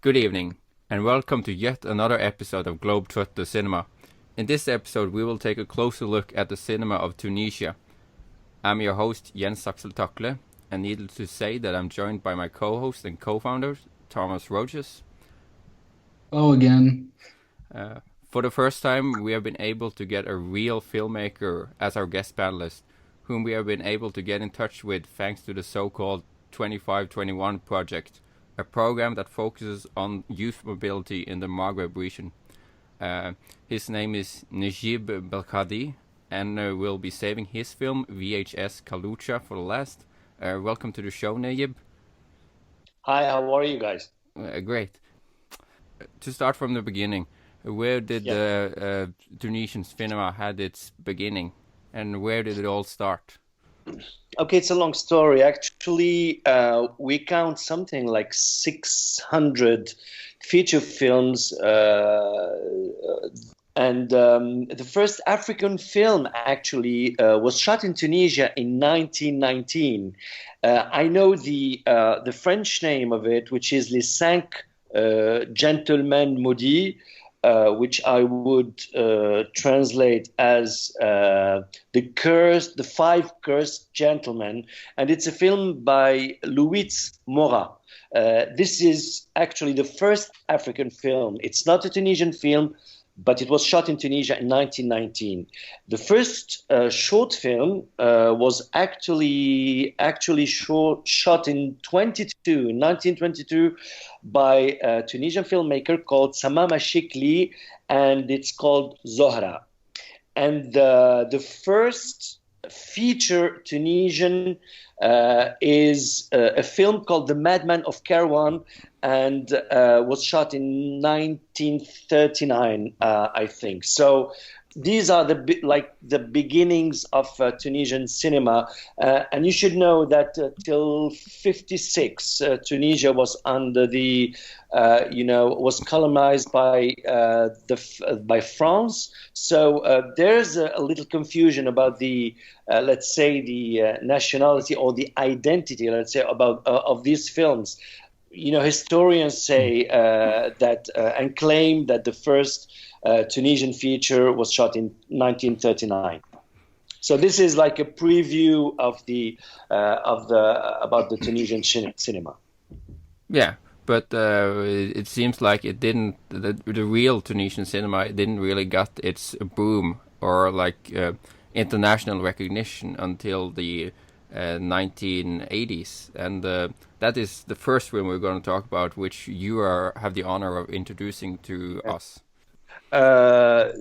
Good evening, and welcome to yet another episode of Globetrot the Cinema. In this episode, we will take a closer look at the cinema of Tunisia. I'm your host, Jens Aksel Takle, and needless to say that I'm joined by my co-host and co-founder, Tomás Rogés. Oh, again. For the first time, we have been able to get a real filmmaker as our guest panelist, whom we have been able to get in touch with thanks to the so-called 2521 project, a program that focuses on youth mobility in the Maghreb region. His name is Nejib Belkadhi, and we'll be saving his film VHS Kahloucha for the last. Welcome to the show, Nejib. Hi, how are you guys? Great. To start from the beginning, where did the Tunisian cinema had its beginning, and where did it all start? Okay, it's a long story. Actually, we count something like 600 feature films, and the first African film actually was shot in Tunisia in 1919. I know the French name of it, which is Les Cinq Gentlemen Maudits, which I would translate as the Five Cursed Gentlemen, and it's a film by Louis Mora. This is actually the first African film. It's not a Tunisian film, but it was shot in Tunisia in 1919. The first short film was actually shot in 1922, by a Tunisian filmmaker called Samama Shikli, and it's called Zohra. And the first feature Tunisian is a film called The Madman of Kairouan, and was shot in 1939, I think. So these are the beginnings of Tunisian cinema, and you should know that till '56, Tunisia was under was colonized by France. So there's a little confusion about the let's say the nationality or the identity, let's say, of these films. Historians say that and claim that the first Tunisian feature was shot in 1939. So this is like a preview of about the Tunisian cinema. Yeah, but it seems like it didn't. The real Tunisian cinema, it didn't really got its boom or international recognition until the 1980s, and that is the first film we're going to talk about, which you have the honor of introducing to us.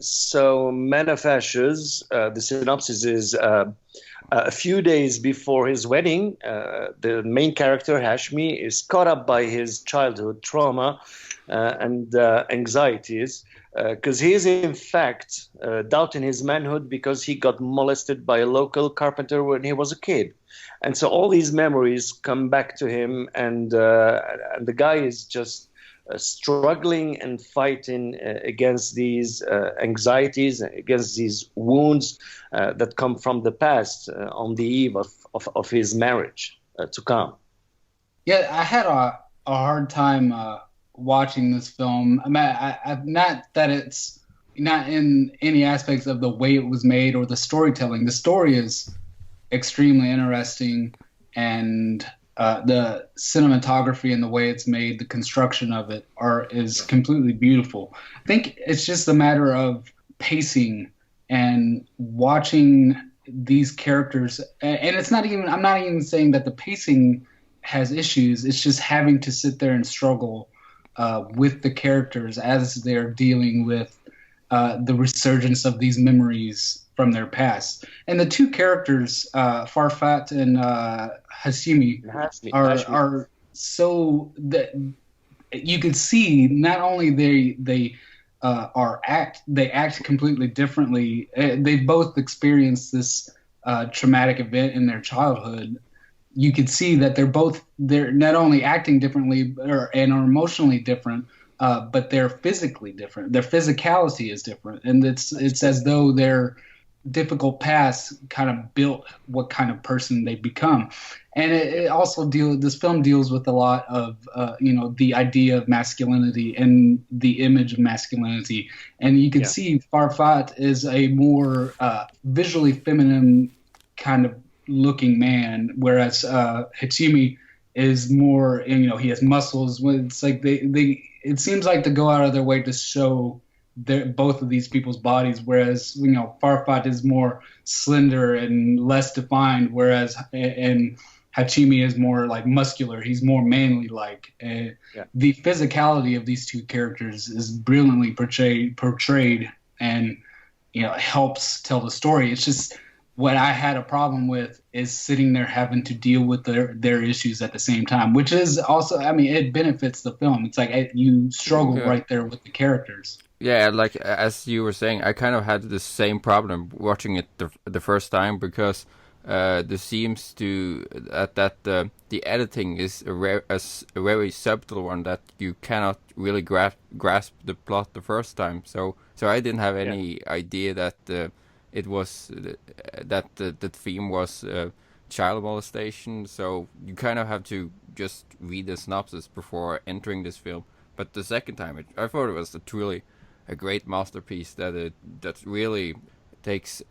So Men of Ashes, the synopsis is a few days before his wedding, the main character, Hashmi, is caught up by his childhood trauma and anxieties, because he is in fact doubting his manhood because he got molested by a local carpenter when he was a kid. And so all these memories come back to him, and the guy is just struggling and fighting against these anxieties, against these wounds that come from the past on the eve of his marriage to come. Yeah, I had a hard time watching this film. I mean, not that it's not in any aspects of the way it was made or the storytelling. The story is extremely interesting, and the cinematography and the way it's made, the construction of it is completely beautiful. I think it's just a matter of pacing and watching these characters. And it's not even, I'm not even saying that the pacing has issues. It's just having to sit there and struggle with the characters as they're dealing with the resurgence of these memories from their past. And the two characters, Farfat and Hashmi, are so that you can see not only they act completely differently. They both experienced this traumatic event in their childhood. You could see that they're not only acting differently and are emotionally different, but they're physically different. Their physicality is different, and it's as though they're difficult past kind of built what kind of person they become. And it also this film deals with a lot of, the idea of masculinity and the image of masculinity. And you can see Farfat is a more visually feminine kind of looking man, whereas Hachimi is more, he has muscles. It's like it seems like to go out of their way to show both of these people's bodies, whereas Farfat is more slender and less defined, whereas and Hachimi is more like muscular. He's more manly like. The physicality of these two characters is brilliantly portrayed and helps tell the story. It's just what I had a problem with is sitting there having to deal with their issues at the same time, which is also, it benefits the film. It's like you struggle right there with the characters. Yeah, like as you were saying, I kind of had the same problem watching it the first time, because there seems to that the editing is a very subtle one, that you cannot really grasp the plot the first time. So I didn't have any idea that it was that the theme was child molestation. So you kind of have to just read the synopsis before entering this film. But the second time, I thought it was truly a great masterpiece that really takes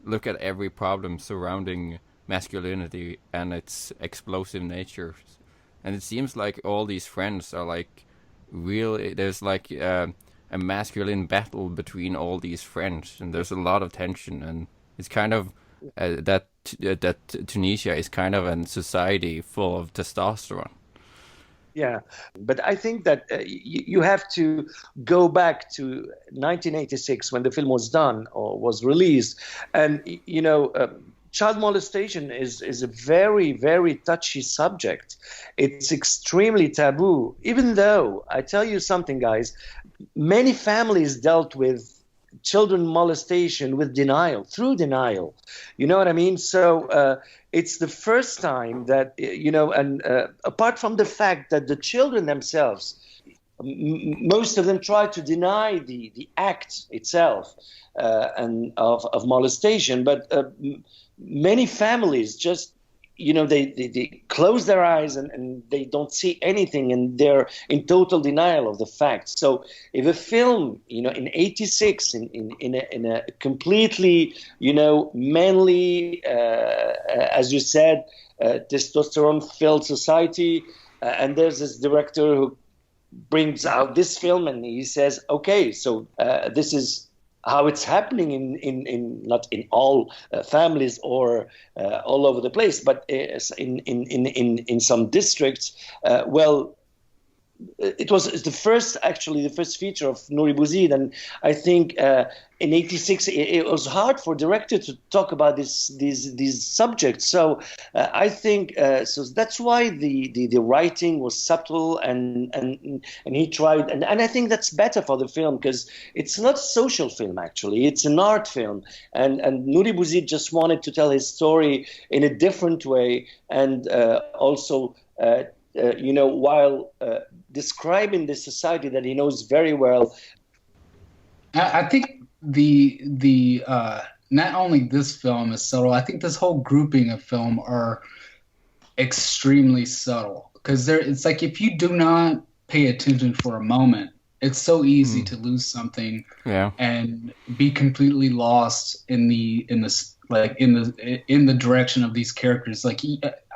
look at every problem surrounding masculinity and its explosive nature. And it seems like all these friends are like really, there's like a masculine battle between all these friends, and there's a lot of tension, and it's kind of that Tunisia is kind of a society full of testosterone. Yeah, but I think that you have to go back to 1986 when the film was done or was released. And, child molestation is a very, very touchy subject. It's extremely taboo, even though, I tell you something, guys, many families dealt with children molestation with through denial. You know what I mean? So it's the first time that, and apart from the fact that the children themselves, most of them try to deny the act itself and of molestation, but many families just, they close their eyes and they don't see anything, and they're in total denial of the facts. So if a film, in '86, in a completely, manly, as you said, testosterone-filled society, and there's this director who brings out this film and he says, okay, so this is how it's happening in not in all families or all over the place, but in some districts. It was the first feature of Nouri Bouzid, and I think in '86 it was hard for director to talk about these subjects. So I think so that's why the writing was subtle and he tried, and I think that's better for the film, because it's not a social film actually, it's an art film, and Nouri Bouzid just wanted to tell his story in a different way, and also. While describing the society that he knows very well. I think the not only this film is subtle, I think this whole grouping of film are extremely subtle, because it's like if you do not pay attention for a moment, it's so easy to lose something and be completely lost in the direction of these characters. Like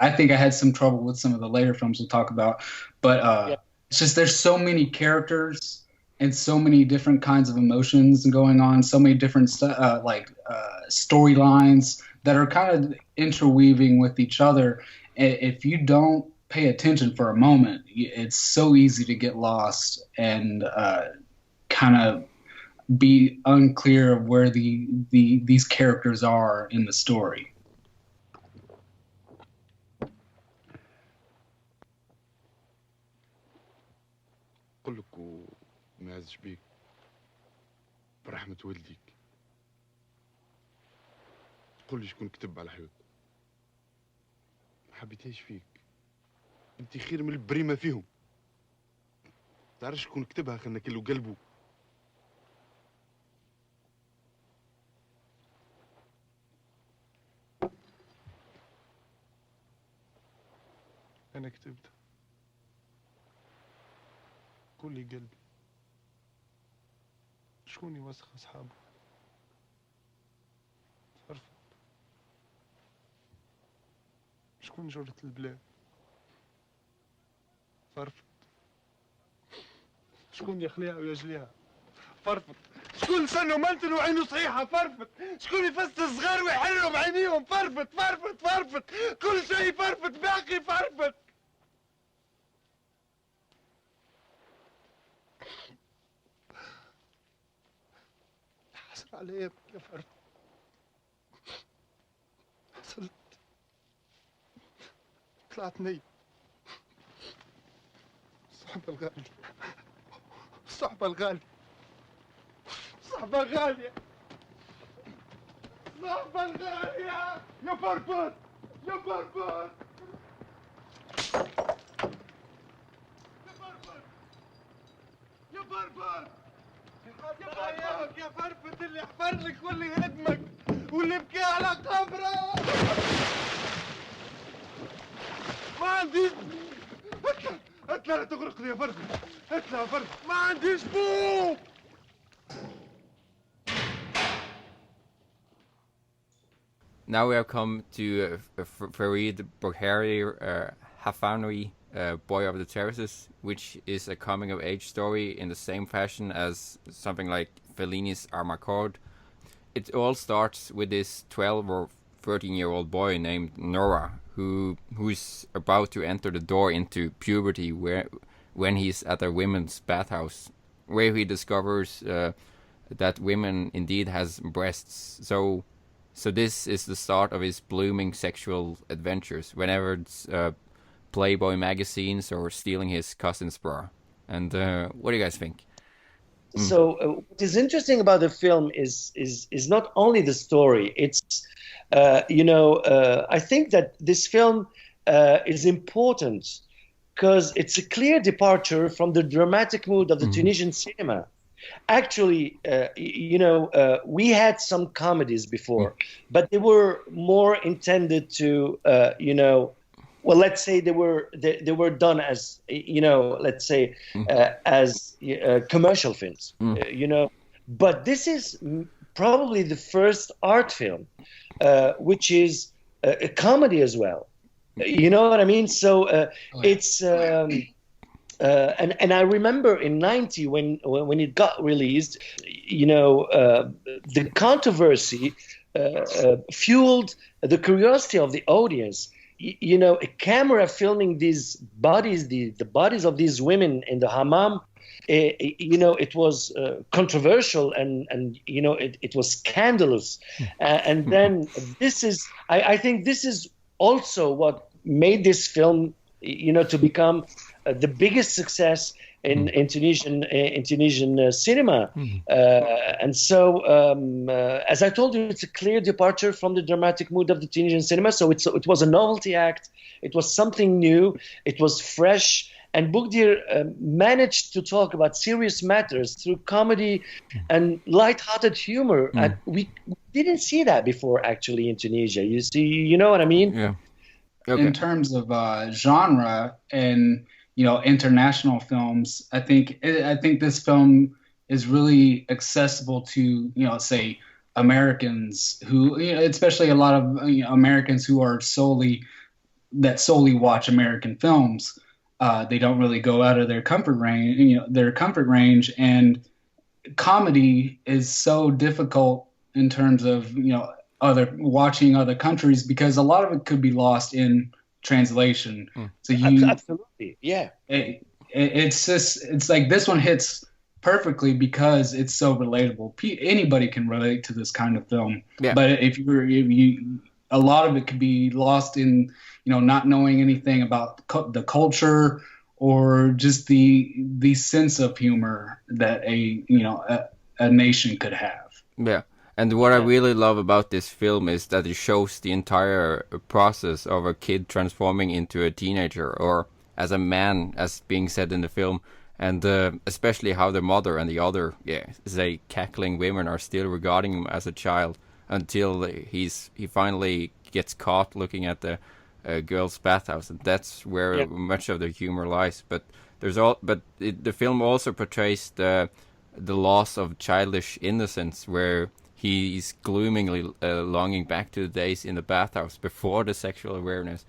I think I had some trouble with some of the later films we'll talk about, but it's just there's so many characters and so many different kinds of emotions going on, so many different storylines that are kind of interweaving with each other. If you don't pay attention for a moment, it's so easy to get lost and kind of be unclear of where these characters are in the story. قل لك وما عزش بيك برحمة والديك. قل لي شكون كتب على حيوت. ما حبيتهاش فيك. انت خير من البريمة فيهم. تعرف شكون كتبها، خلنا كله قلبه. أنا كتبتها كل قلبي. شكون يوسخ أصحابه؟ فرفض. شكون جرة البلاد؟ فرفض. شكون يخليها ويجليها؟ فرفض. شكون لسانه منتن وعينه صحيحة؟ فرفض. شكون يفسد الصغار ويحررهم عينيهم؟ فرفض فرفض فرفض. كل شيء فرفض، باقي فرفض. حسر علي يا فرفض. حصلت طلعت نيب. الصحبة الغالية، الصحبة الغالية، صحبة غالية، صحبة الغالية يا فرفض يا فرفض يا فرفض يا فرفض يا فرفض اللي حفر لك واللي هدمك واللي بكي على قبره. ما عنديش. اطلع لا تغرقني يا فرفض. اطلع يا فرفض. ما عنديش بوق. Now we have come to Férid Boughedir, Halfaouine, Boy of the Terraces, which is a coming-of-age story in the same fashion as something like Fellini's Armacord. It all starts with this 12 or 13-year-old boy named Noura, who's about to enter the door into puberty when he's at a women's bathhouse, where he discovers that women indeed has breasts. So this is the start of his blooming sexual adventures, whenever it's Playboy magazines or stealing his cousin's bra. And what do you guys think? So what is interesting about the film is not only the story. It's I think that this film is important because it's a clear departure from the dramatic mood of the Tunisian cinema. Actually, we had some comedies before, but they were more intended to, well, let's say they were done as, let's say, as commercial films, But this is probably the first art film, which is a comedy as well. You know what I mean? So it's. And I remember in '90 when it got released, the controversy fueled the curiosity of the audience. A camera filming these bodies, the bodies of these women in the hammam, it was controversial and it was scandalous. And then I think this is also what made this film, to become the biggest success in Tunisian cinema. And so, as I told you, it's a clear departure from the dramatic mood of the Tunisian cinema. So it was a novelty act. It was something new. It was fresh. And Boughedir managed to talk about serious matters through comedy and light-hearted humor. And we didn't see that before, actually, in Tunisia. You know what I mean? Yeah. Okay. In terms of genre and international films, I think this film is really accessible to say Americans who, especially a lot of Americans who are solely watch American films. They don't really go out of their comfort range, and comedy is so difficult in terms of watching other countries, because a lot of it could be lost in translation. So absolutely, yeah. It's like this one hits perfectly because it's so relatable. Anybody can relate to this kind of film. Yeah. But if you a lot of it could be lost in not knowing anything about the culture or just the sense of humor that a nation could have. Yeah. And what I really love about this film is that it shows the entire process of a kid transforming into a teenager, or as a man, as being said in the film, and especially how the mother and the other, say, cackling women are still regarding him as a child until he finally gets caught looking at the girls' bathhouse, and that's where much of the humor lies. But the film also portrays the loss of childish innocence, where he's gloomingly longing back to the days in the bathhouse before the sexual awareness.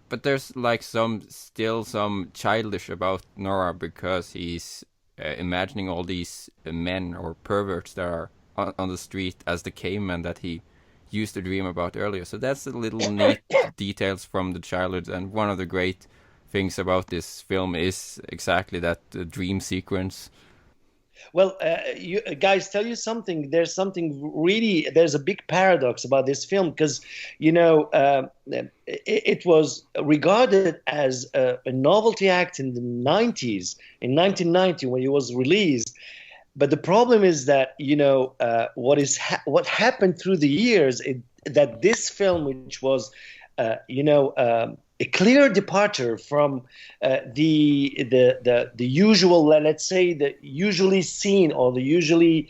But there's like still some childish about Nora, because he's imagining all these men or perverts that are on the street as the cavemen that he used to dream about earlier. So that's the little neat details from the childhood. And one of the great things about this film is exactly that dream sequence. Well, you guys, tell you something. There's a big paradox about this film, because, it was regarded as a novelty act in the 90s, in 1990 when it was released. But the problem is that, what happened through the years, that this film, which was, a clear departure from the usual, let's say, the usually seen or the usually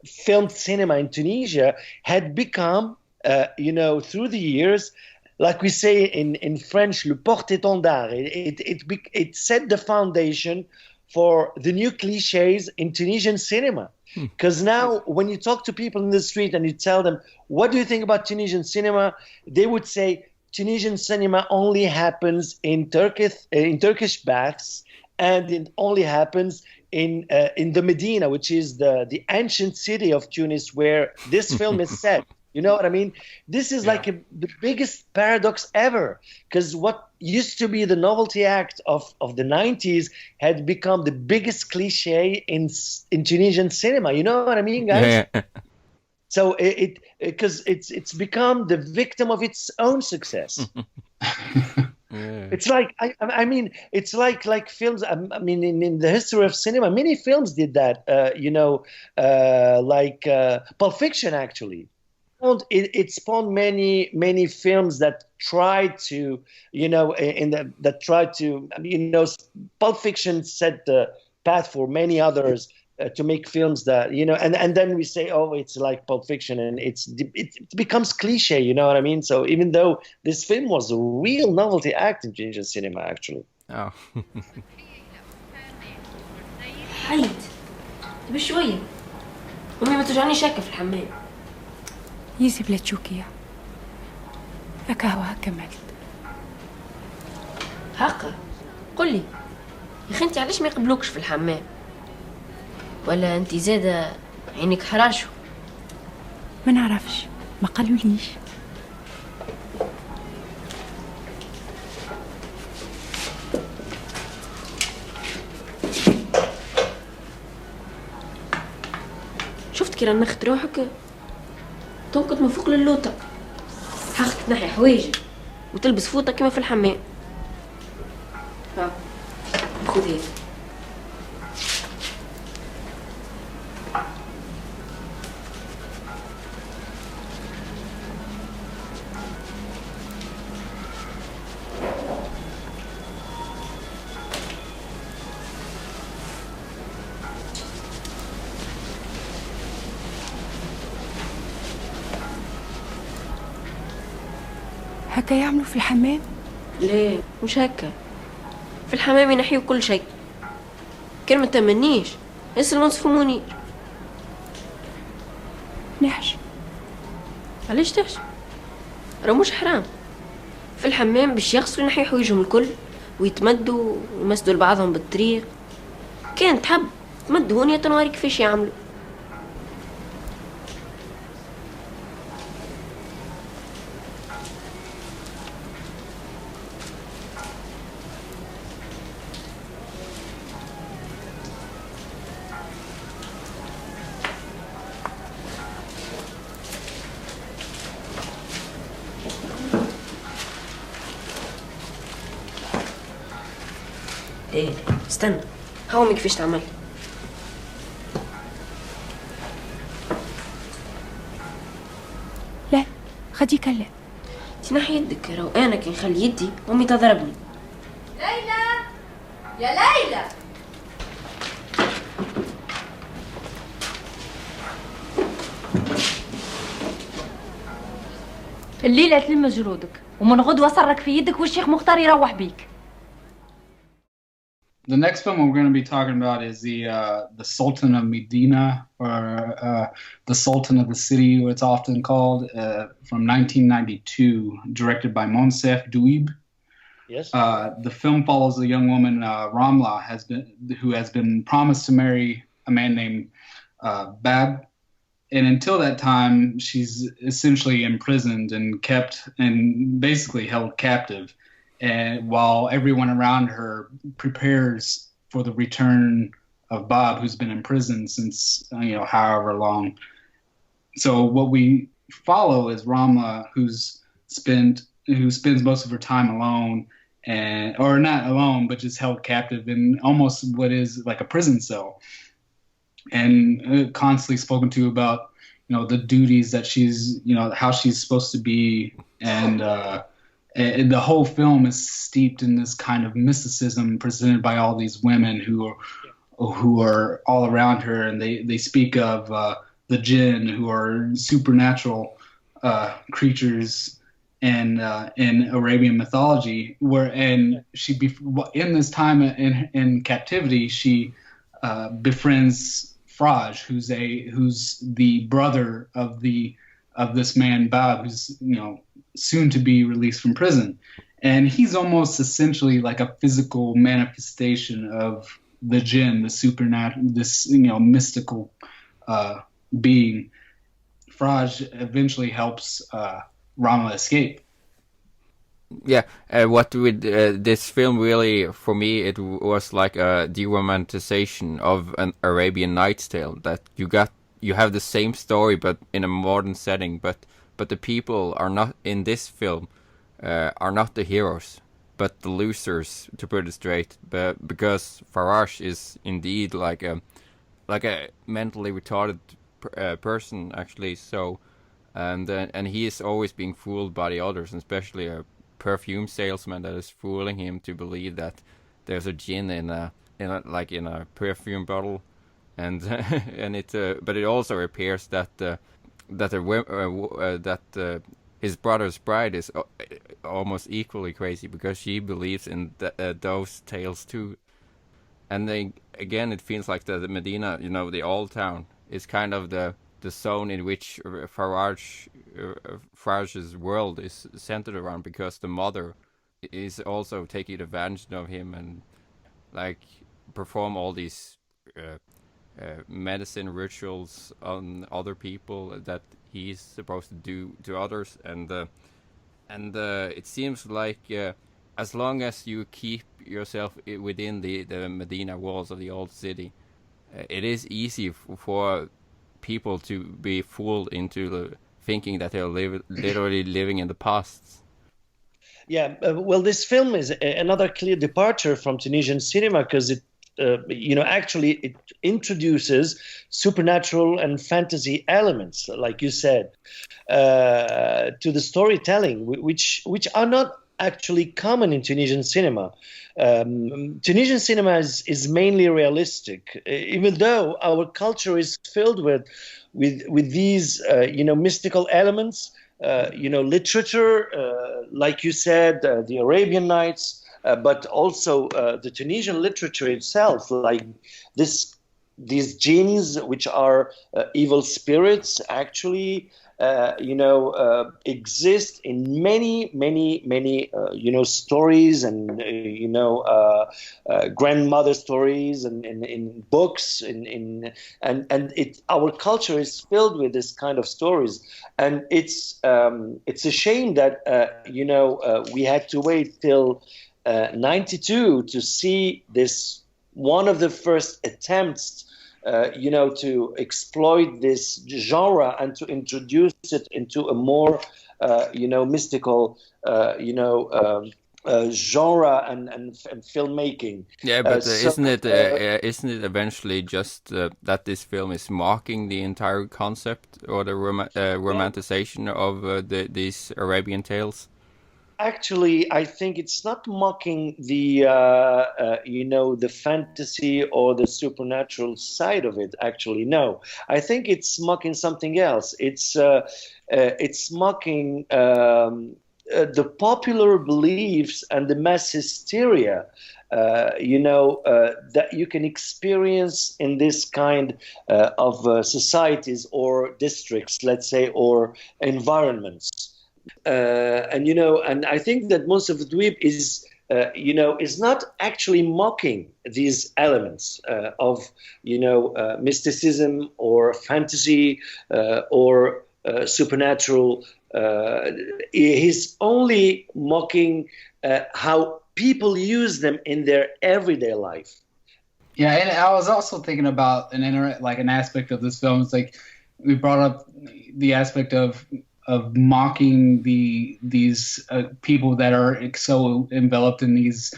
filmed cinema in Tunisia, had become, through the years, like we say in French, le porte-étendard. It set the foundation for the new cliches in Tunisian cinema. Because now when you talk to people in the street and you tell them, what do you think about Tunisian cinema? They would say, Tunisian cinema only happens in Turkish baths, and it only happens in the Medina, which is the ancient city of Tunis, where this film is set. You know what I mean? This is like the biggest paradox ever, because what used to be the novelty act of the 90s had become the biggest cliche in Tunisian cinema. You know what I mean, guys? Yeah. So because it's become the victim of its own success. It's like it's like films. I mean, in the history of cinema, many films did that. Like Pulp Fiction, actually. It spawned many films that tried to, Pulp Fiction set the path for many others. To make films that, and then we say, oh, it's like Pulp Fiction, and it becomes cliche, you know what I mean? So even though this film was a real novelty act in Tunisian cinema, actually. Oh. حيد بشوية أمي ما ترجعني شاكة في الحمام. يزي بلا تشوكية أكاهوها كملت حقا قولي يا أخي أنت علاش ما يقبلوكش في الحمام؟ ولا انت زاده عينك حراشو؟ ما نعرفش، ما قالوليش. شفت كي رنخت روحك تنقط من فوق للوطه، حقك تنحي حوايجك وتلبس فوطه كما في الحمام. ها خذ هذه. هكا يعملوا في الحمام؟ لا مش هكا، في الحمام ينحيوا كل شيء. كان ما تمنيش اسال منصف منير. نحش. علاش تحش؟ راه مش حرام. في الحمام باش يغسلوا ينحيوا حوايجهم الكل ويتمدوا ويمسدوا لبعضهم بالطريق. كان تحب تمد هونية تنوري كيفاش يعملوا. ايه استنى هاومي كيفاش تعمل. لا خديك لا تنحي يدك، راهو انا كي نخلي يدي امي تضربني. ليلى يا ليلى الليلة تلم جرودك ومن غدوة صرك في يدك والشيخ مختار يروح بيك. The next film we're going to be talking about is the Sultan of Medina, or the Sultan of the City, what it's often called, from 1992, directed by Moncef Dhouib. Yes. The film follows a young woman, Ramla, who has been promised to marry a man named Bab, and until that time, she's essentially imprisoned and kept and basically held captive. And while everyone around her prepares for the return of Bob, who's been in prison since however long. So what we follow is Ramla, who spends most of her time alone, or not alone, but just held captive in almost what is like a prison cell, and constantly spoken to about the duties that she's how she's supposed to be, and the whole film is steeped in this kind of mysticism presented by all these women who are all around her, and they speak of the jinn, who are supernatural creatures in Arabian mythology. In this time in captivity, she befriends Fraj, who's the brother of this man Bab, who's soon to be released from prison, and he's almost essentially like a physical manifestation of the jinn, the supernatural, this mystical being. Fraj eventually helps Rama escape. Yeah, what with this film really, for me, it was like a de-romanticization of an Arabian Nights tale. That you have the same story but in a modern setting, but the people are not in this film are not the heroes, but the losers, to put it straight. But because Faraj is indeed like a mentally retarded person, actually. So, and he is always being fooled by the others, especially a perfume salesman that is fooling him to believe that there's a jinn in a perfume bottle, and but it also appears that his brother's bride is almost equally crazy, because she believes in those tales too. And again, it feels like the Medina, the old town, is kind of the zone in which Faraj's world is centered around, because the mother is also taking advantage of him and perform all these medicine rituals on other people that he's supposed to do to others, and it seems like as long as you keep yourself within the Medina walls of the old city, it is easy for people to be fooled into thinking that they're literally living in the past. Yeah, well, this film is another clear departure from Tunisian cinema, because it actually it introduces supernatural and fantasy elements, like you said, to the storytelling, which are not actually common in Tunisian cinema. Tunisian cinema is mainly realistic, even though our culture is filled with these mystical elements. Literature, like you said, the Arabian Nights. But also the Tunisian literature itself, like these jinns, which are evil spirits, actually, exist in many stories and grandmother stories and in books, and our culture is filled with this kind of stories, and it's a shame that we had to wait till 92 to see this, one of the first attempts to exploit this genre and to introduce it into a more mystical genre and filmmaking. Yeah, but isn't it eventually just that this film is mocking the entire concept or the romanticization of these Arabian tales? Actually, I think it's not mocking the the fantasy or the supernatural side of it. Actually, no. I think it's mocking something else. It's mocking the popular beliefs and the mass hysteria, that you can experience in this kind of societies or districts, let's say, or environments. And I think that Moncef Dhouib is not actually mocking these elements of, mysticism or fantasy or supernatural. He's only mocking how people use them in their everyday life. Yeah, and I was also thinking about an aspect of this film. It's like we brought up the aspect of mocking these people that are so enveloped in these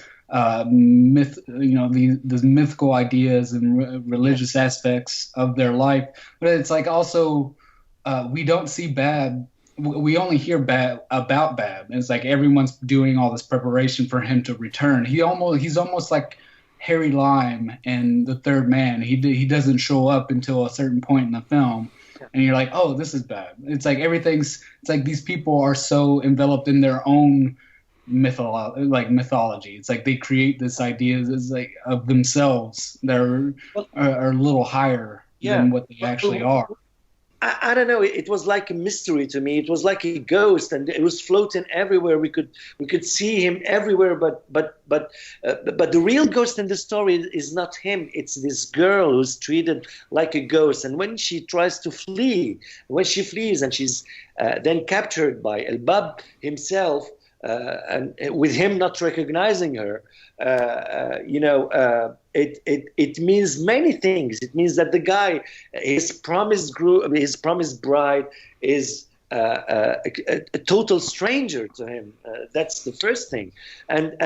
these mythical ideas and religious aspects of their life. But it's like also we don't see Bab. We only hear about Bab. It's like everyone's doing all this preparation for him to return. He's almost like Harry Lime in The Third Man. He doesn't show up until a certain point in the film, and you're like, oh, this is Bab. It's like it's like these people are so enveloped in their own mythology. It's like they create this idea of themselves that are a little higher than what they actually are. I don't know. It was like a mystery to me. It was like a ghost, and it was floating everywhere. We could see him everywhere, but the real ghost in the story is not him. It's this girl who's treated like a ghost. And when she tries to flee, when she flees, and she's then captured by El Bab himself, and with him not recognizing her, it means many things. It means that the guy, his promised bride, is a total stranger to him. That's the first thing, and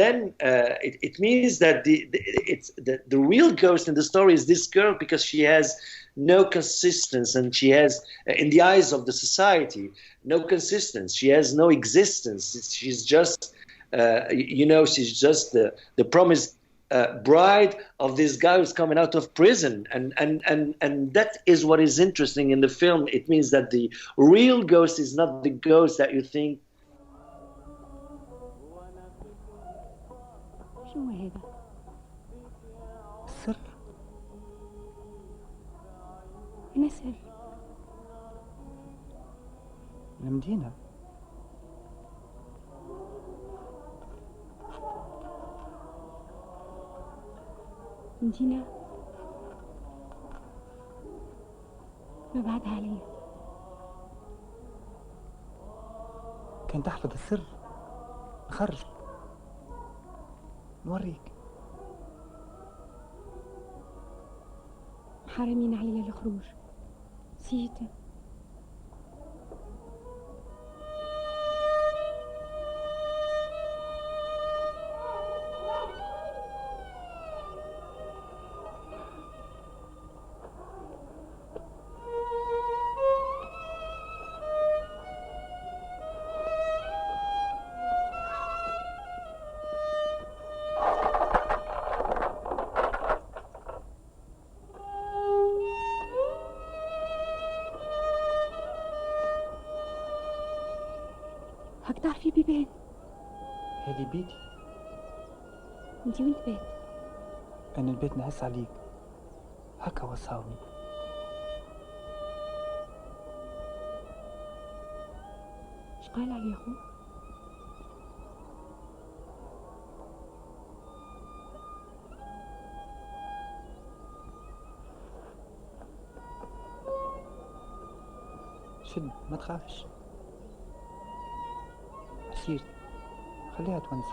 then it means that the real ghost in the story is this girl, because she has no consistency, and she has, in the eyes of the society, no consistency. She has no existence. She's just she's just the promised bride of this guy who's coming out of prison, and that is what is interesting in the film. It means that the real ghost is not the ghost that you think. شو هذا؟ السر؟ أنا سر المدينة. مدينة ما بعدها علي. كان تحفظ السر نخرجك نوريك. محرمين علي الخروج. نسيت. هاك تعرفي بيبان. هذه بيتي. انتي وين تبات؟ أنا البيت نحس عليك. هكا وصاوني. شقال علي أخو؟ شد ما تخافش. عشيرتي خليها تونسك.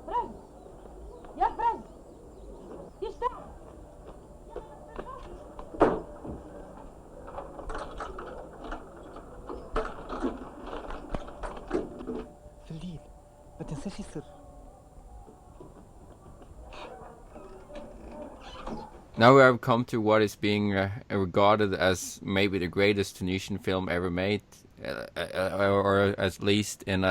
فرز يا فرز يشتغل. في الليل ما تنساش السر. Now we have come to what is being regarded as maybe the greatest Tunisian film ever made, or at least in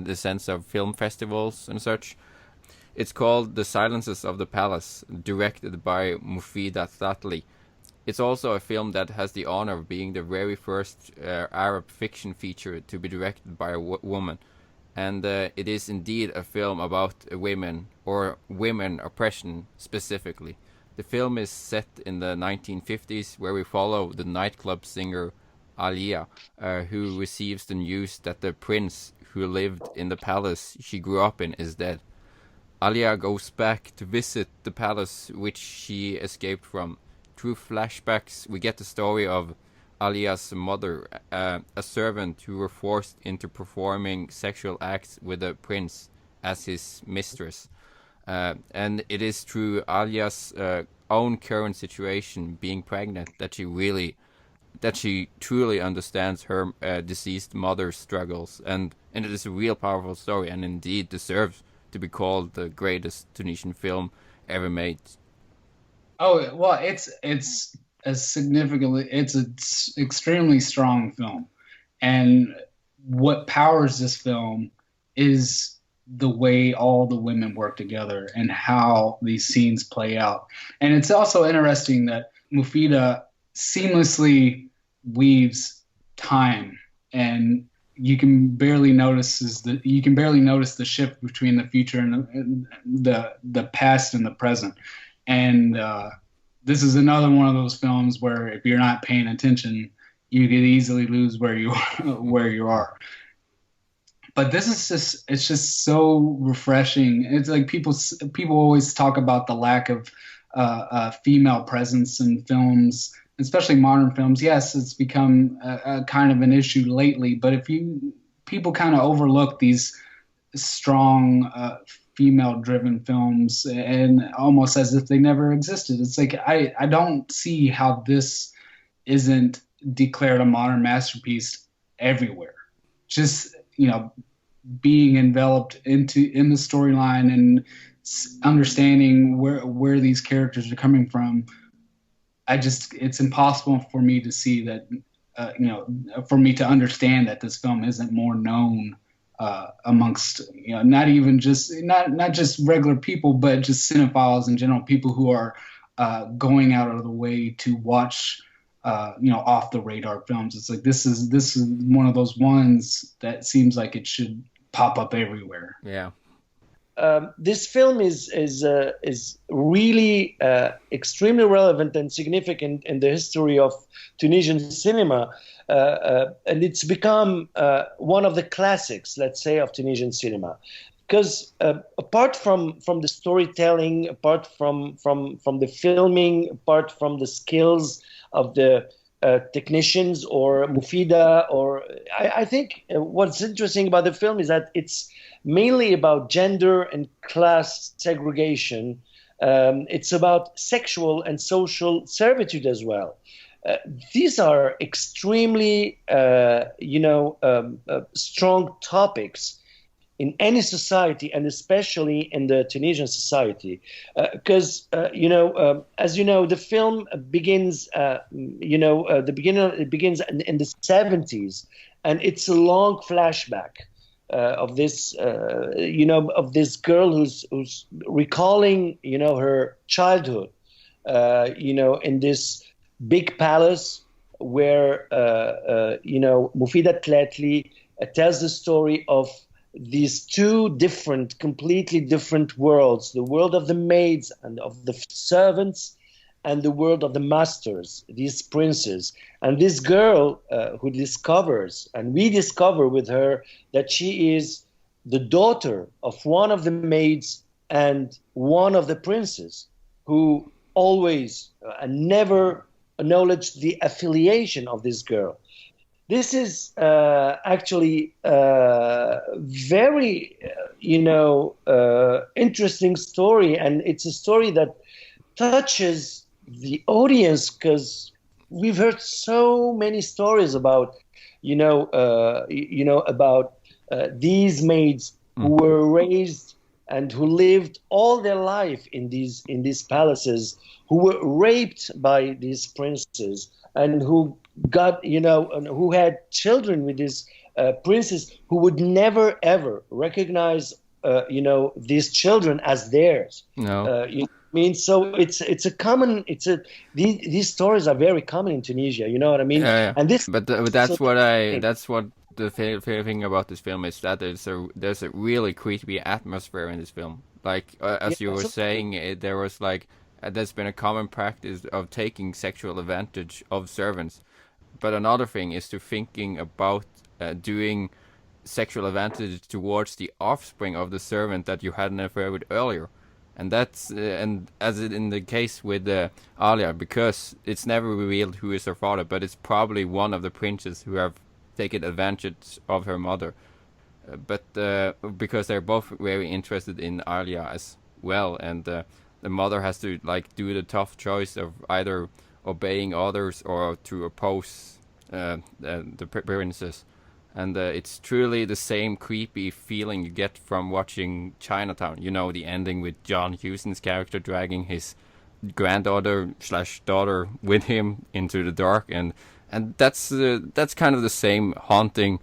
the sense of film festivals and such. It's called The Silences of the Palace, directed by Moufida Tlatli. It's also a film that has the honor of being the very first Arab fiction feature to be directed by a woman. And it is indeed a film about women, or women oppression specifically. The film is set in the 1950s, where we follow the nightclub singer Alia, who receives the news that the prince who lived in the palace she grew up in is dead. Alia goes back to visit the palace which she escaped from. Through flashbacks, we get the story of Alia's mother, a servant who were forced into performing sexual acts with the prince as his mistress. And it is through Alia's own current situation, being pregnant, that she truly understands her deceased mother's struggles. And it is a real powerful story, and indeed deserves to be called the greatest Tunisian film ever made. Oh, well, it's an extremely strong film. And what powers this film is the way all the women work together and how these scenes play out. And it's also interesting that Moufida seamlessly weaves time, and you can barely notice the shift between the future and the past and the present. And this is another one of those films where if you're not paying attention, you could easily lose where you are. But this is it's just so refreshing. It's like people always talk about the lack of female presence in films, especially modern films. Yes, it's become a kind of an issue lately, but people kind of overlook these strong female-driven films and almost as if they never existed. It's like I don't see how this isn't declared a modern masterpiece everywhere. Just, being enveloped in the storyline and understanding where these characters are coming from. It's impossible for me to see that, for me to understand that this film isn't more known amongst, not even just, not just regular people, but just cinephiles in general, people who are going out of the way to watch, off the radar films. It's like, this is one of those ones that seems like it should pop up everywhere. Yeah. This film is really extremely relevant and significant in the history of Tunisian cinema, and it's become one of the classics, let's say, of Tunisian cinema. Because apart from the storytelling, apart from the filming, apart from the skills of the technicians or Moufida, or I think what's interesting about the film is that it's mainly about gender and class segregation. It's about sexual and social servitude as well. These are extremely, strong topics in any society, and especially in the Tunisian society, because as you know, the film begins. It begins in the 70s, and it's a long flashback of this, of this girl who's recalling, her childhood, in this big palace where, Moufida Tlatli tells the story of these two completely different worlds, the world of the maids and of the servants, and the world of the masters, these princes. And this girl who discovers, and we discover with her, that she is the daughter of one of the maids and one of the princes, who always and never acknowledged the affiliation of this girl. This is actually very, interesting story, and it's a story that touches the audience, because we've heard so many stories about, about these maids who were raised and who lived all their life in these palaces, who were raped by these princes, and who got, and who had children with these princes, who would never ever recognize, these children as theirs. No. mean, so these stories are very common in Tunisia. You know what I mean? Yeah. And this, but that's what the thing about this film is, that there's a really creepy atmosphere in this film. Like as you were saying, there was like there's been a common practice of taking sexual advantage of servants, but another thing is to thinking about doing sexual advantage towards the offspring of the servant that you had an affair with earlier. And that's and as in the case with Alia, because it's never revealed who is her father, but it's probably one of the princes who have taken advantage of her mother. But because they're both very interested in Alia as well, and the mother has to like do the tough choice of either obeying others or to oppose the princess. And it's truly the same creepy feeling you get from watching Chinatown. You know, the ending with John Huston's character dragging his granddaughter/daughter with him into the dark, and that's kind of the same haunting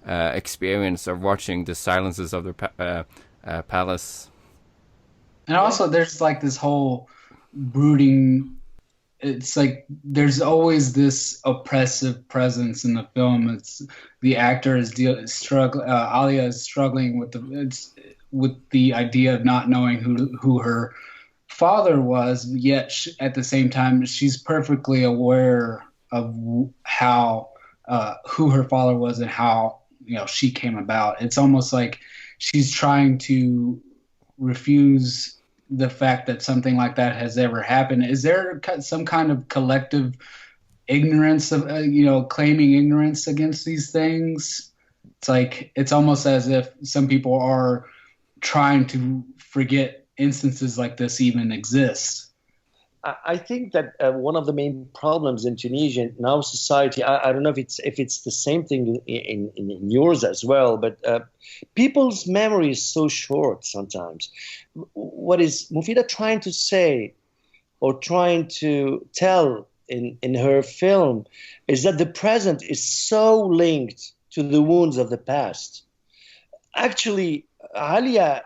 experience of watching the silences of the palace. And also, there's like this whole brooding. It's like there's always this oppressive presence in the film. It's the actor is struggling. Alia is struggling with the idea of not knowing who her father was. Yet at the same time, she's perfectly aware of how who her father was and how she came about. It's almost like she's trying to refuse the fact that something like that has ever happened. Is there some kind of collective ignorance of claiming ignorance against these things? It's like it's almost as if some people are trying to forget instances like this even exist. I think that one of the main problems in Tunisia now society, I don't know if it's the same thing in yours as well, but people's memory is so short sometimes. What is Moufida trying to say or trying to tell in her film is that the present is so linked to the wounds of the past. Actually, Alia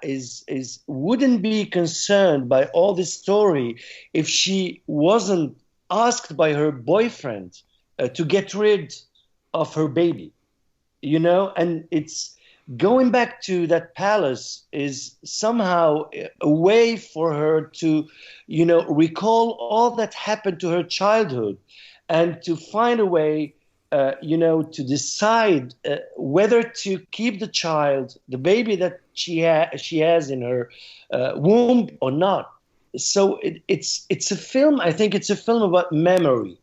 wouldn't be concerned by all this story if she wasn't asked by her boyfriend to get rid of her baby, and it's going back to that palace is somehow a way for her to, recall all that happened to her childhood and to find a way to decide whether to keep the child, the baby that she has in her womb or not. So it's a film. I think it's a film about memory.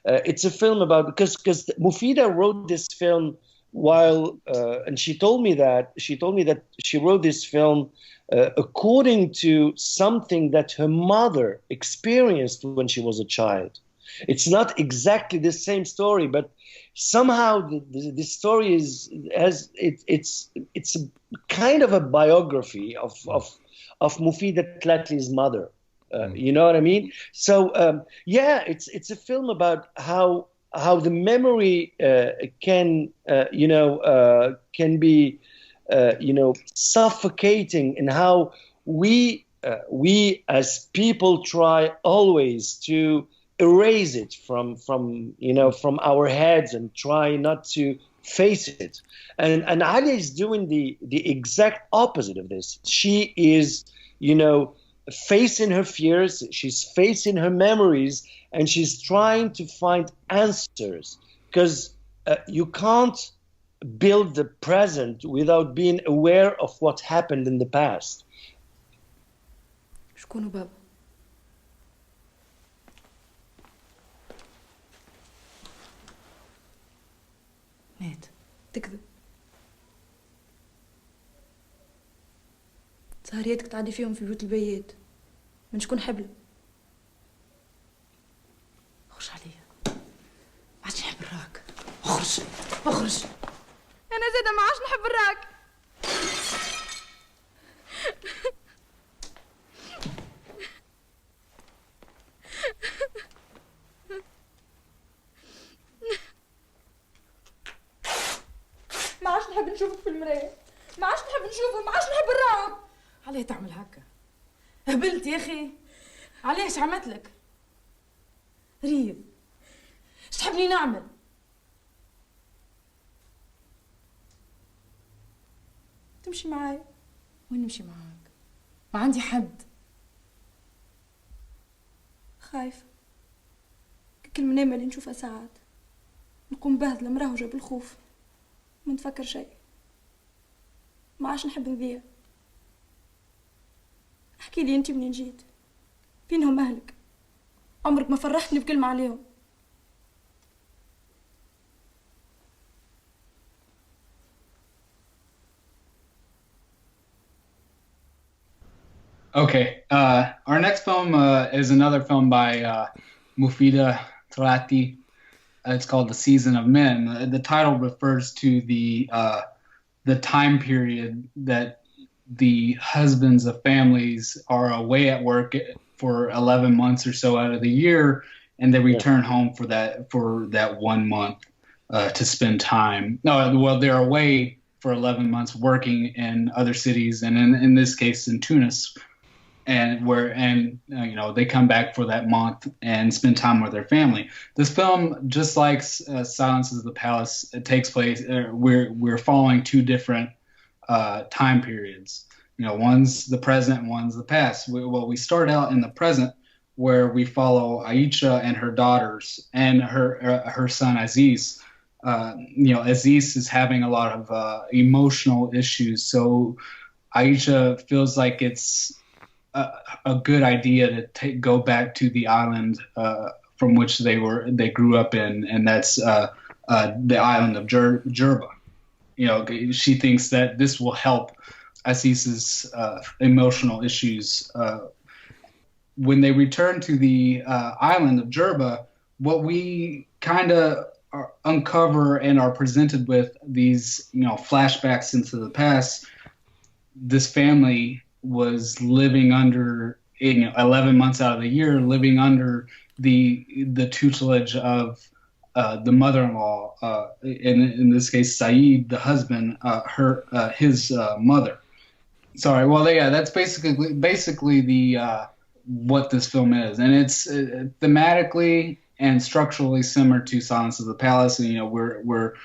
It's a film about because Moufida wrote this film while and she told me that she wrote this film according to something that her mother experienced when she was a child. It's not exactly the same story, but somehow the story it's a kind of a biography of Moufida Tlatli's mother. You know what I mean? So it's a film about how the memory can be suffocating, and how we as people try always to erase it from our heads and try not to face it. And Alia is doing the exact opposite of this. She is, facing her fears, she's facing her memories, and she's trying to find answers, because you can't build the present without being aware of what happened in the past. شكونه بابا؟ مات. تكذب. سهرياتك تعدي فيهم في بيوت البيات. من شكون حبلة؟ خرج عليا. ما عادش نحب الراك. اخرج. أنا زادة ما عادش نحب الراك. ما عادش نحب نشوفك في المراية. ما عادش نحب نشوفك. ما عادش نحب الراك. علاه تعمل هكا؟ هبلت يا أخي. علاش عملت لك؟ ريم، ايش تحبني نعمل؟ تمشي معايا؟ وين نمشي معاك؟ ما عندي حد. خايفة كل من امل نشوفها ساعات نقوم باهظلة مرهوجة بالخوف، ما نتفكر شيء، ما عادش نحب نذيع. احكي لي انت منين جيت؟ فينهم اهلك؟ عمرك ما فرحتني بكلمة عليهم. Okay, our next film is another film by Moufida Tlatli. It's called The Season of Men. The title refers to the time period that the husbands of families are away at work for 11 months or so out of the year, and they return home for that 1 month to spend time. No, well, they're away for 11 months working in other cities, and in this case in Tunis. And they come back for that month and spend time with their family. This film, just like Silence of the Palace, it takes place. We're following two different time periods. One's the present, one's the past. We start out in the present, where we follow Aisha and her daughters and her son Aziz. Aziz is having a lot of emotional issues, so Aisha feels like it's a good idea to go back to the island from which they grew up in, and that's the island of Jerba. She thinks that this will help Aziz's emotional issues. When they return to the island of Jerba, what we kind of uncover and are presented with these flashbacks into the past. This family was living under 11 months out of the year, living under the tutelage of the mother-in-law, in this case Saeed, the husband, his mother. Sorry, well, yeah, that's basically the what this film is, and it's thematically and structurally similar to Silence of the Palace. And, we're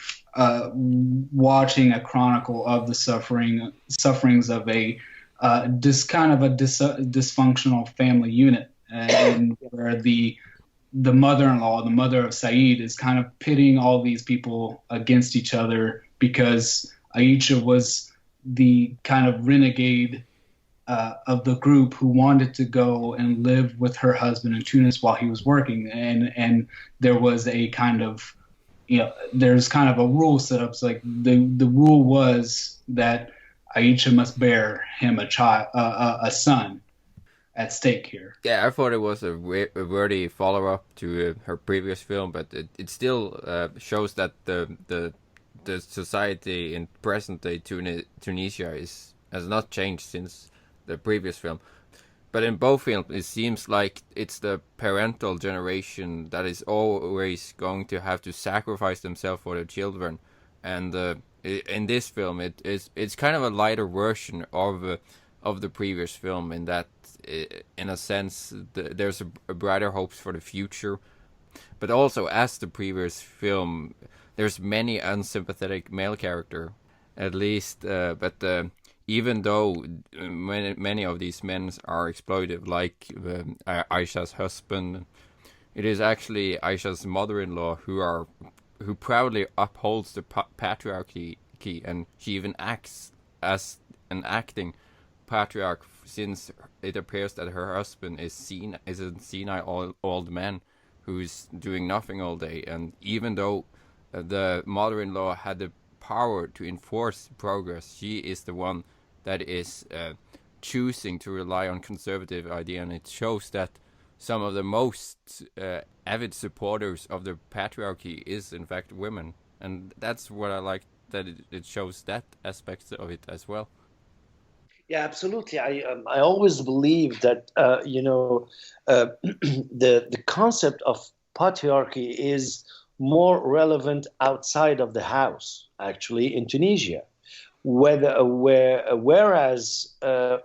watching a chronicle of the sufferings of a dysfunctional family unit, and where the mother-in-law, the mother of Saeed, is kind of pitting all these people against each other because Aisha was the kind of renegade of the group who wanted to go and live with her husband in Tunis while he was working, and there was a kind of there's kind of a rule set up. So like the rule was that Aisha must bear him a son at stake here. Yeah, I thought it was a worthy follow-up to her previous film, but it still shows that the society in present-day Tunisia has not changed since the previous film. But in both films, it seems like it's the parental generation that is always going to have to sacrifice themselves for their children, and in this film, it's kind of a lighter version of the previous film, in that, in a sense, there's a brighter hopes for the future. But also, as the previous film, there's many unsympathetic male character, at least. But even though many of these men are exploitive, like Aisha's husband, it is actually Aisha's mother-in-law who proudly upholds the patriarchy, and she even acts as an acting patriarch, since it appears that her husband is a senile old man who's doing nothing all day. And even though the mother-in-law had the power to enforce progress, she is the one that is choosing to rely on conservative idea, and it shows that some of the most avid supporters of the patriarchy is in fact women, and that's what I like, that it shows that aspect of it as well. Yeah, absolutely. I always believe that the concept of patriarchy is more relevant outside of the house, actually, in Tunisia. Whereas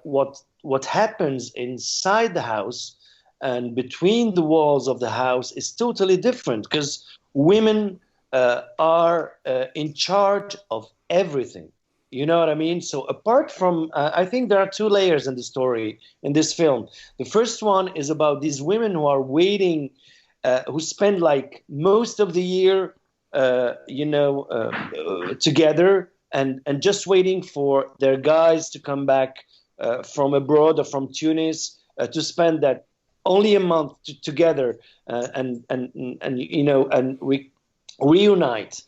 what happens inside the house and between the walls of the house is totally different, because women are in charge of everything. You know what I mean? So apart from, I think there are two layers in the story in this film. The first one is about these women who are waiting, who spend like most of the year, together and just waiting for their guys to come back from abroad or from Tunis to spend that only a month together and reunite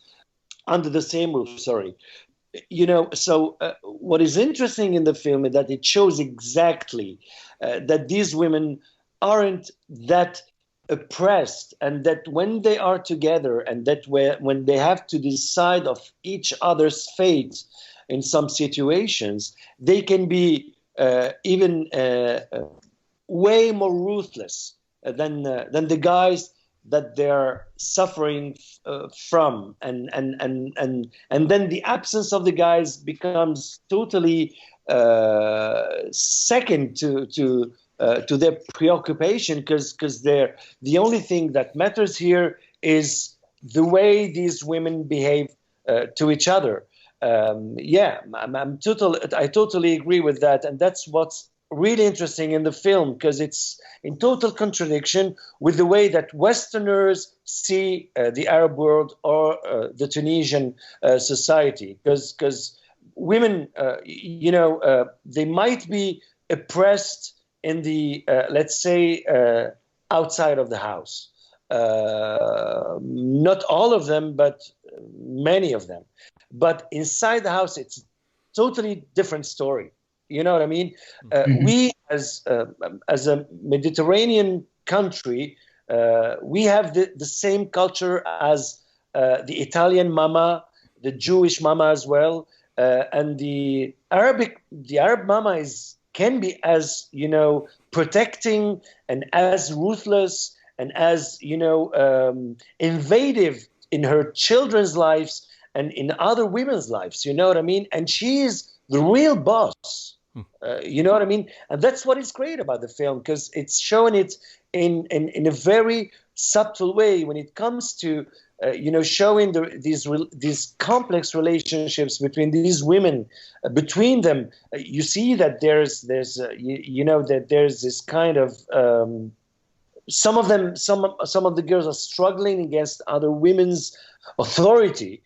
under the same roof. Sorry. So what is interesting in the film is that it shows exactly that these women aren't that oppressed, and that when they are together and that when they have to decide of each other's fate in some situations, they can be even way more ruthless than the guys that they're suffering from, and then the absence of the guys becomes totally second to their preoccupation, because the only thing that matters here is the way these women behave to each other. I totally agree with that, and that's what's really interesting in the film, because it's in total contradiction with the way that Westerners see the Arab world or the Tunisian society. Because women, they might be oppressed in the, let's say, outside of the house. Not all of them, but many of them. But inside the house, it's totally different story. You know what I mean? We, as a Mediterranean country, we have the same culture as the Italian mama, the Jewish mama as well, and the Arab mama can be as protecting and as ruthless and as invasive in her children's lives and in other women's lives. You know what I mean? And she is the real boss. You know what I mean? And that's what is great about the film, because it's showing it in a very subtle way when it comes to showing these complex relationships between these women. Between them, you see that there's that there's this kind of some of the girls are struggling against other women's authority.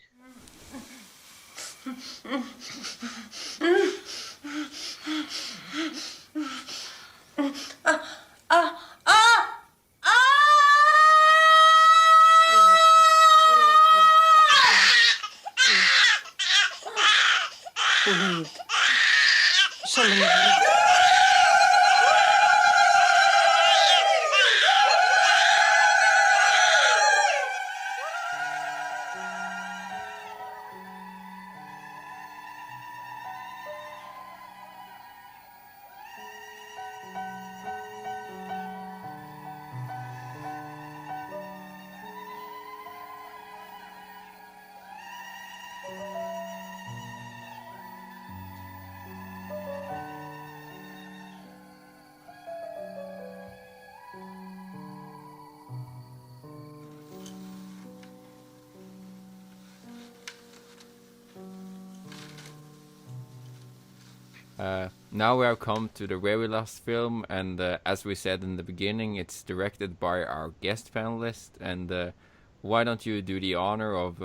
Now we have come to the very last film, and as we said in the beginning, it's directed by our guest panelist. And why don't you do the honor of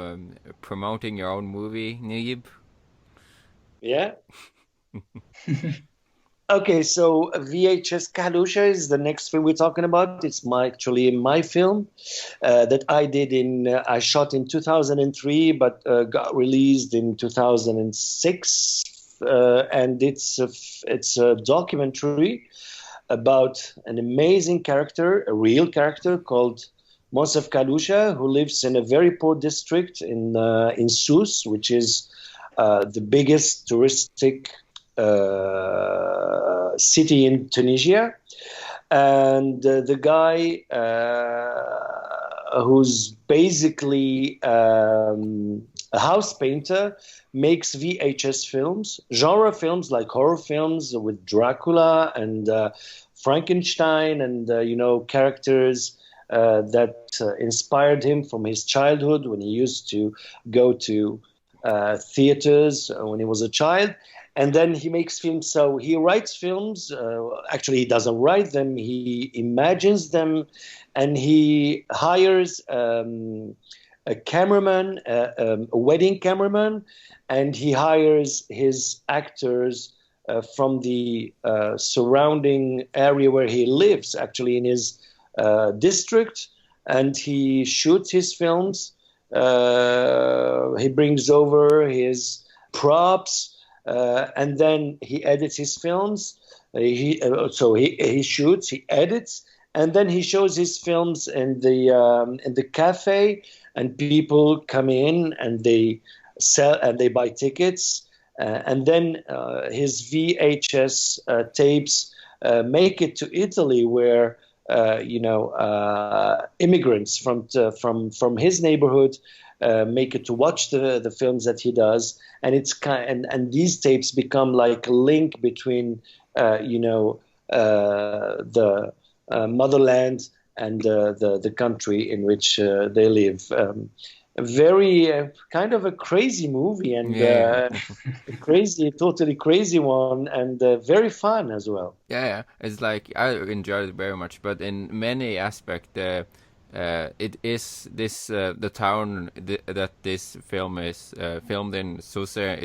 promoting your own movie, Nejib? Yeah. Okay, so VHS Kahloucha is the next film we're talking about. It's actually my film that I shot in 2003, but got released in 2006. And it's a documentary about an amazing character, a real character called Moncef Dhouib, who lives in a very poor district in Sousse, which is the biggest touristic city in Tunisia. And the guy who's basically a house painter makes VHS films, genre films like horror films with Dracula and Frankenstein and characters that inspired him from his childhood when he used to go to theaters when he was a child. And then he makes films. So he writes films. Actually, he doesn't write them. He imagines them, and he hires a cameraman, a wedding cameraman, and he hires his actors from the surrounding area where he lives, actually in his district, and he shoots his films. He brings over his props. And then he edits his films. He shoots, he edits, and then he shows his films in the cafe, and people come in and they sell and they buy tickets, and then his VHS tapes make it to Italy, where immigrants from his neighborhood make it to watch the films that he does, and it's and these tapes become like a link between the motherland and the country in which they live. Very kind of a crazy movie, and totally crazy one, and very fun as well. Yeah, it's like I enjoyed it very much, but in many aspects, it is this the town that this film is filmed in, Sousse,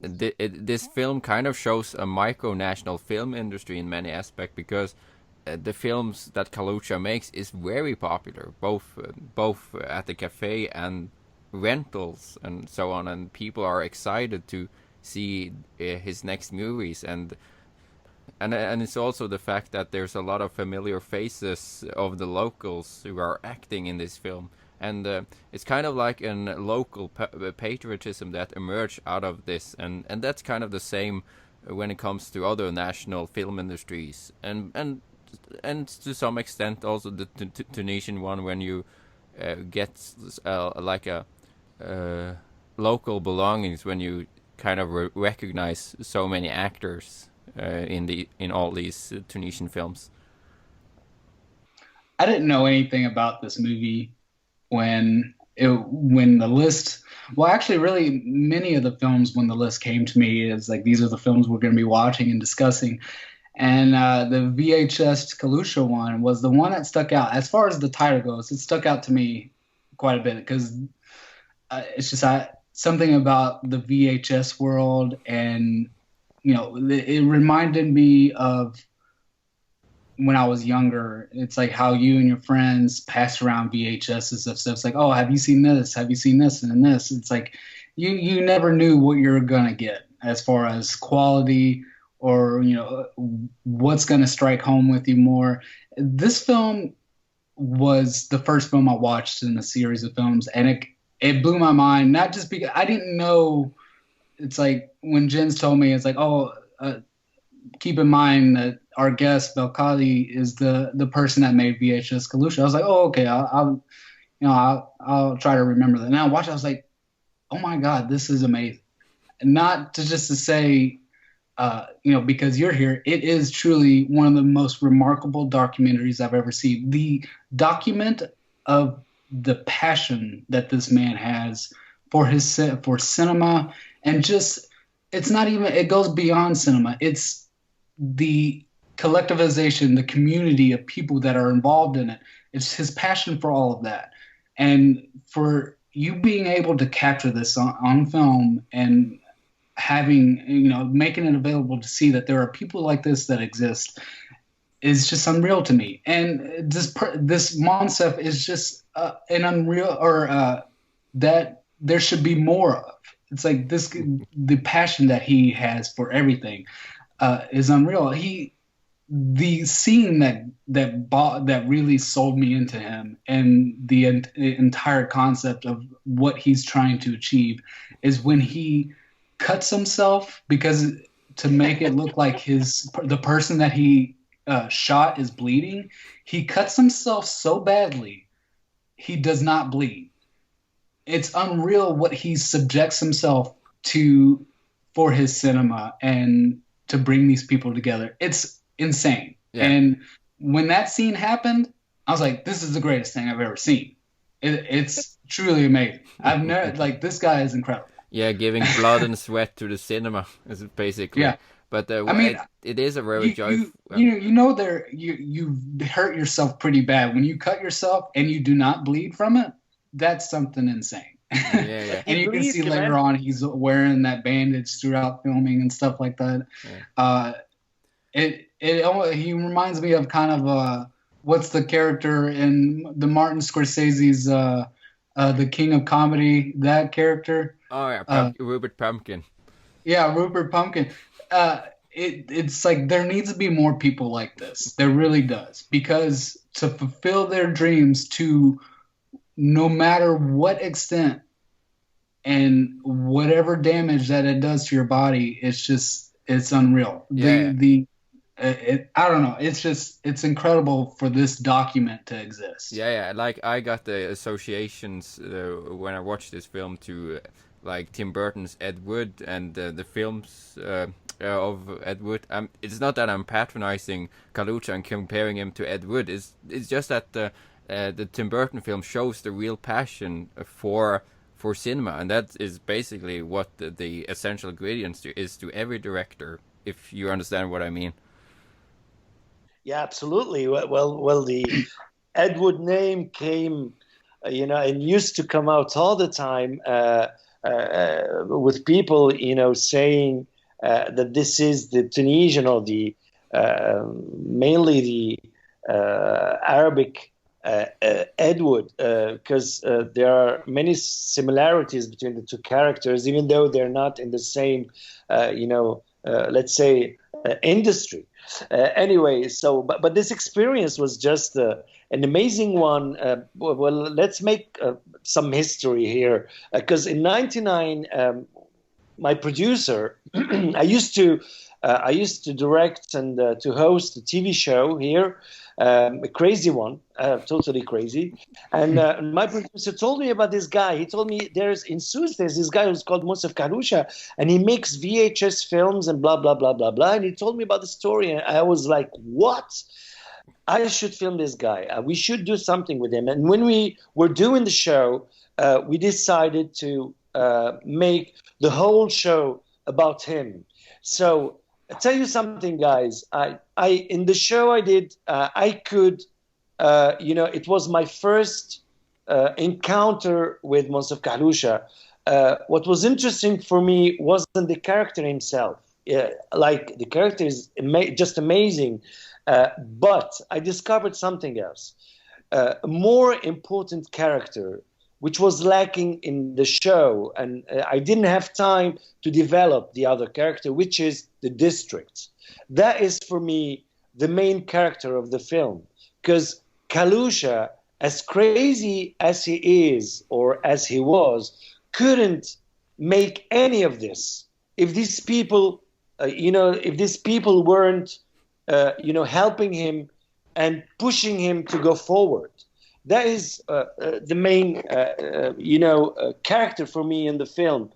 this film kind of shows a micro-national film industry in many aspects, because the films that Kahloucha makes is very popular, both at the cafe and rentals and so on, and people are excited to see his next movies, and it's also the fact that there's a lot of familiar faces of the locals who are acting in this film, and it's kind of like a local patriotism that emerged out of this, and that's kind of the same when it comes to other national film industries, and to some extent also the Tunisian one, when you get like a local belongings, when you kind of recognize so many actors in all these Tunisian films. I didn't know anything about this movie when the list. Well, actually, really, many of the films when the list came to me is like, these are the films we're going to be watching and discussing. And the VHS Kahloucha one was the one that stuck out. As far as the title goes, it stuck out to me quite a bit, because it's just something about the VHS world, and it reminded me of when I was younger. It's like how you and your friends passed around VHSs of stuff. It's like, oh, have you seen this? Have you seen this and this? It's like you never knew what you were gonna get as far as quality, or what's going to strike home with you more. This film was the first film I watched in a series of films, and it blew my mind, not just because I didn't know. It's like when Jens told me, it's like, keep in mind that our guest Belkadhi is the person that made VHS Kahloucha. I was like, oh, okay, I'll try to remember that. Now watch, I was like, oh my God, this is amazing. Not to say, because you're here, it is truly one of the most remarkable documentaries I've ever seen. The document of the passion that this man has for cinema, and just, it's not even, it goes beyond cinema. It's the collectivization, the community of people that are involved in it. It's his passion for all of that. And for you being able to capture this on film, and having, making it available to see that there are people like this that exist, is just unreal to me. And this Moncef is just an unreal, or that there should be more of. It's like the passion that he has for everything is unreal. The scene that really sold me into him, and the entire concept of what he's trying to achieve, is when he cuts himself, because to make it look like the person that he shot is bleeding. He cuts himself so badly he does not bleed. It's unreal what he subjects himself to for his cinema and to bring these people together. It's insane. Yeah. And when that scene happened, I was like, this is the greatest thing I've ever seen. It's truly amazing. I've never, like, this guy is incredible. Yeah, giving blood and sweat to the cinema is basically. Yeah. But I mean, it is a very joyful. You hurt yourself pretty bad when you cut yourself and you do not bleed from it. That's something insane. Yeah. And you can see later on he's wearing that bandage throughout filming and stuff like that. Yeah. He reminds me of kind of what's the character in the Martin Scorsese's the King of Comedy, that character. Oh yeah, Rupert Pumpkin. Yeah, Rupert Pumpkin. It's like there needs to be more people like this. There really does, because to fulfill their dreams to no matter what extent and whatever damage that it does to your body, it's unreal. Yeah. I don't know. It's incredible for this document to exist. Yeah. Like I got the associations when I watched this film to like Tim Burton's Ed Wood and the films of Ed Wood. It's not that I'm patronizing Kahloucha and comparing him to Ed Wood. It's just that the Tim Burton film shows the real passion for cinema, and that is basically what the essential ingredients is to every director. If you understand what I mean. Yeah, absolutely. Well, the Ed Wood name came, and used to come out all the time with people, saying that this is the Tunisian or the mainly the Arabic Ed Wood, because there are many similarities between the two characters, even though they're not in the same, let's say, industry. Anyway, so but this experience was just an amazing one. Well, let's make some history here, because in '99, my producer, I used to direct and to host a TV show here, a crazy one, totally crazy. And my producer told me about this guy. He told me there's this guy who's called Moncef Dhouib, and he makes VHS films and blah, blah, blah, blah, blah. And he told me about the story, and I was like, what? I should film this guy. We should do something with him. And when we were doing the show, we decided to make the whole show about him. So I'll tell you something, guys. I in the show I did, I could, it was my first encounter with Moncef Kahloucha. What was interesting for me wasn't the character himself. Like, the character is just amazing, but I discovered something else. A more important character, which was lacking in the show, and I didn't have time to develop the other character, which is the district. That is, for me, the main character of the film, because Kahloucha, as crazy as he is, or as he was, couldn't make any of this if these people, weren't, helping him and pushing him to go forward. That is the main, character for me in the film.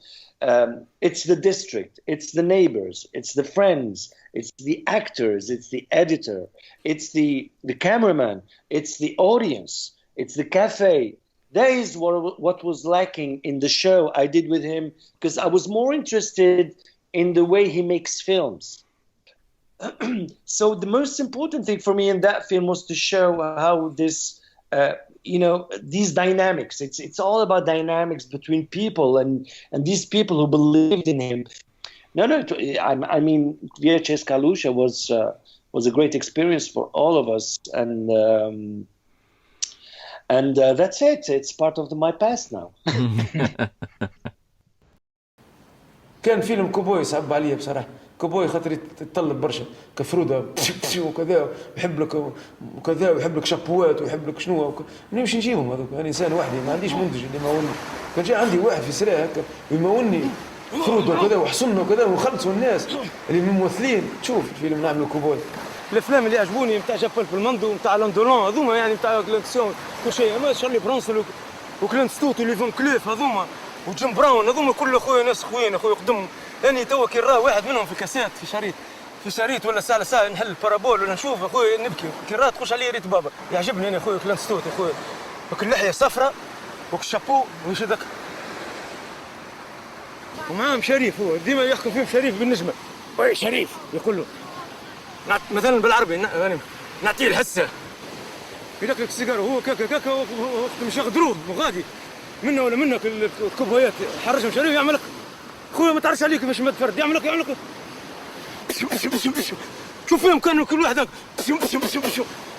It's the district, it's the neighbors, it's the friends, it's the actors, it's the editor, it's the cameraman, it's the audience, it's the cafe. That is what was lacking in the show I did with him, because I was more interested in the way he makes films. So the most important thing for me in that film was to show how this, these dynamics. It's all about dynamics between people and these people who believed in him. I mean, VHS Kahloucha was a great experience for all of us, and that's it. It's part of my past now. كان فيلم كوبوي صعب عليا بصراحة. كوبوي خاطر يتطلب برشا كفرودة وكذا، يحب لك وكذا، ويحب لك شابوات، ويحب لك شنو. نمشي نجيبهم هذوك. أنا إنسان وحدي، ما عنديش منتج اللي يمولني. كان جاء عندي واحد في سراء هكا يمولني فرودة وكذا وحصنة وكذا، ونخلصوا الناس اللي ممثلين. تشوف الفيلم نعمل كوبوي. الافلام اللي عجبوني نتاع جابول في المندو نتاع لاندولون هذوما، يعني نتاع كليكسيون كل شيء. ما شارلي برونسل وكلين ستوت وليفون كليف هذوما وجيم براون هذوما كل خويا، ناس خويا قدم. يعني توا كي راه واحد منهم في كاسات في شريط في شريط ولا ساعة نحل بارابول ولا نشوف اخويا نبكي كي راه تخش عليا ريت بابا يعجبني انا اخويا كلانستوت اخويا وك اللحيه صفراء وك الشابو وش هذاك ومعاهم شريف هو ديما يحكم فيهم شريف بالنجمه وي شريف يقول له مثلا بالعربي نعطيه الحسه يدك لك السيجاره هو كاكا وقت مش يغدروه وغادي منا ولا منك الكوبايات حرجهم شريف يعمل لك خويا ما تعرفش عليك باش مد فرد يعمل لك شوف فيهم كانوا كل واحد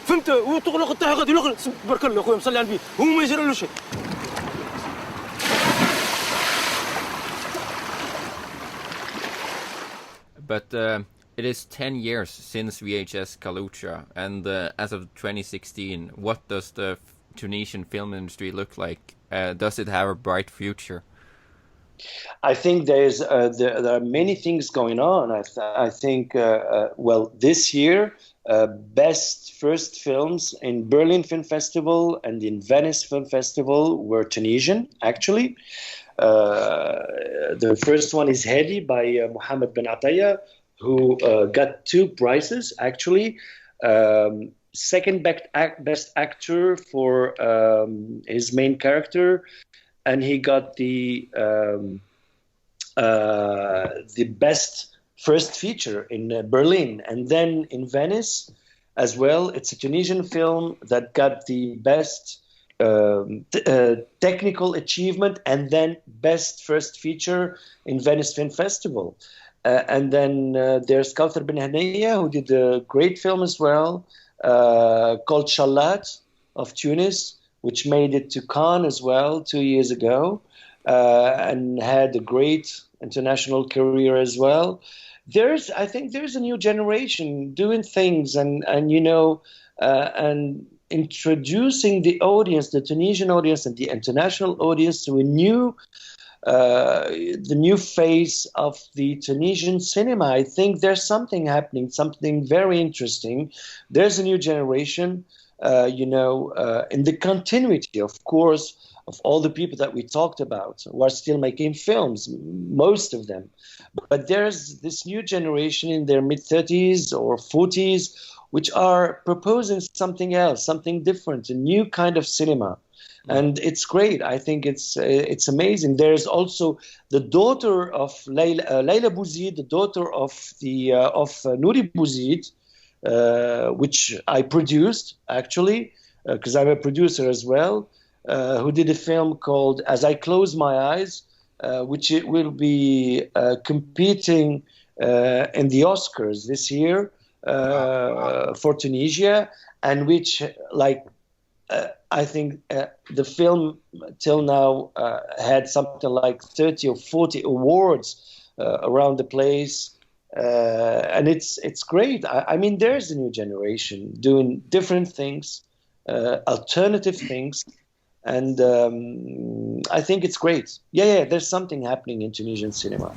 فهمت وتغلق الطاحه غادي يغلق بارك الله خويا مصلي على النبي هو ما يجرى له شيء. But it is 10 years since VHS Kahloucha, and as of 2016, what does the Tunisian film industry look like? Does it have a bright future? I think there are many things going on. I think, well, this year, best first films in Berlin Film Festival and in Venice Film Festival were Tunisian, actually. The first one is Hedi by Mohammed Ben Ataya, who got 2 prizes, actually. Second best actor for his main character, and he got the best first feature in Berlin. And then in Venice as well, it's a Tunisian film that got the best technical achievement and then best first feature in Venice Film Festival. And then there's Kauthar Ben Hanaya, who did a great film as well, called Shalat of Tunis, which made it to Cannes as well 2 years ago, and had a great international career as well. I think there's a new generation doing things and introducing the audience, the Tunisian audience and the international audience to the new face of the Tunisian cinema. I think there's something happening, something very interesting. There's a new generation, in the continuity, of course, of all the people that we talked about who are still making films, most of them. But there's this new generation in their mid-30s or 40s, which are proposing something else, something different, a new kind of cinema. And it's great. I think it's amazing. There's also the daughter of Nejib Belkadhi, the daughter of Nouri Bouzid, which I produced, actually, because I'm a producer as well, who did a film called As I Close My Eyes, which it will be competing in the Oscars this year for Tunisia, and which, I think the film till now had something like 30 or 40 awards around the place. And it's great. I mean, there's a new generation doing different things, alternative things. And I think it's great. Yeah, there's something happening in Tunisian cinema.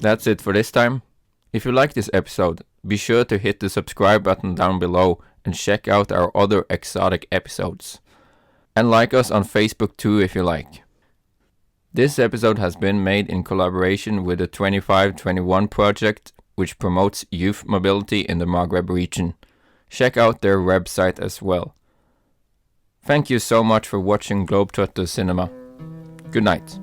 That's it for this time. If you like this episode, be sure to hit the subscribe button down below and check out our other exotic episodes. And like us on Facebook too if you like. This episode has been made in collaboration with the 2521 project, which promotes youth mobility in the Maghreb region. Check out their website as well. Thank you so much for watching Globetrot the Cinema. Good night.